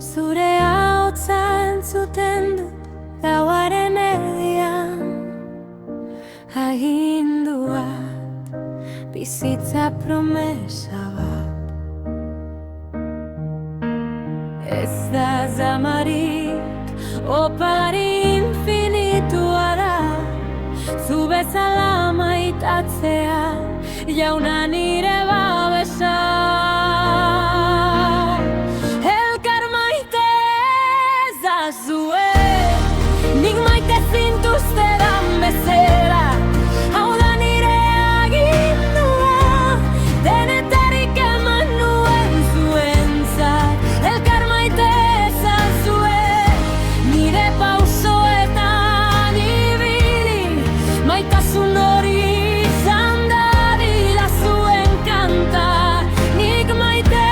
Zure ahotsa entzuten dut gauaren erdian, agindua, bizitza promesa bat. Ez da zamarik, opari infinitua da, zu bezala maitatzea, jauna nire babesa. Elkar maite ezazue, nik maite zintuztedan bezala, hau da nire agindua, denetarik eman nuen zuentzat. Elkar maite ezazue, nire pausoetan ibili, maitasun hori izan dadila zuen kanta, nik maite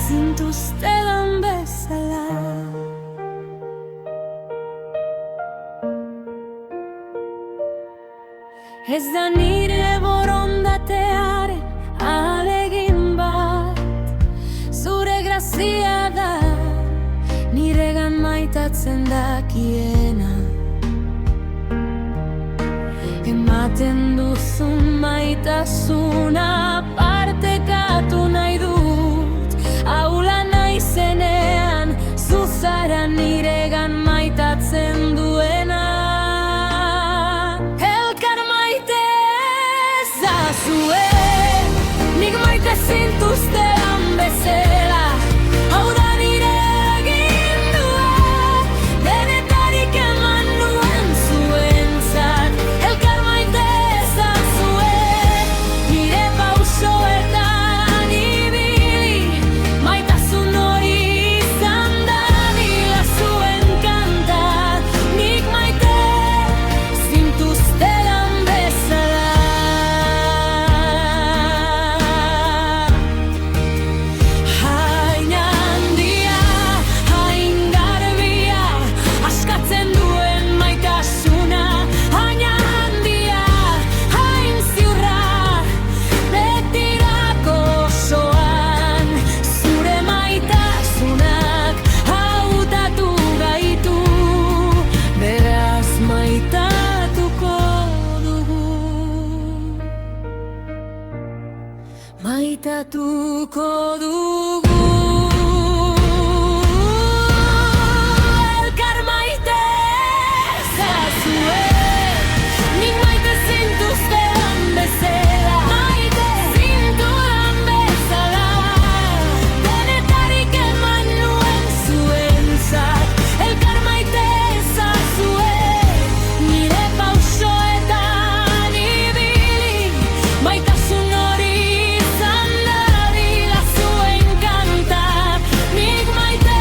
zintuztedan bezala. Ez da nire borondatearen alegin bat, zure grazia da, niregan maitatzen dakiena. Ematen duzun maitasuna partekatu nahi dut, ahula naizenean, zu zara niregan maitatzen duena. Elkar maite ezazue, nik maite zintuztedan bezala, hau da nire agindua, denetarik eman nuen zuentzat. Elkar maite ezazue, nire pausoetan ibili, maitasun hori izan dadila zuen kanta, nik maite zintuztedan bezala. Hain handia, hain garbia, askatzen duen maitasuna. Hain handia, hain ziurra, betirako osoan, zure maitasunak hautatu gaitu, beraz maitatuko dugu. Maitatuko dugu. Elkar maite ezazue, nik maite zintuztedan bezala, maite zintudan bezala, denetarik eman nuen zuentzat. Elkar maite ezazue, nire pausoetan ibili, maitasun hori izan dadila zuen kanta, nik maite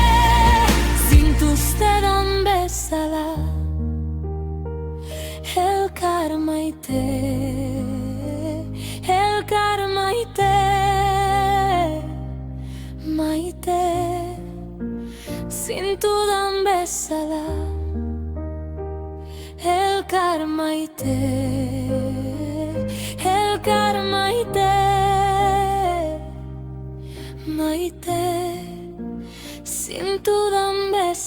zintuztedan bezala. Elkar maite, elkar maite, maite zintudan bezala. Elkar maite, elkar maite, maite zintudan bezala.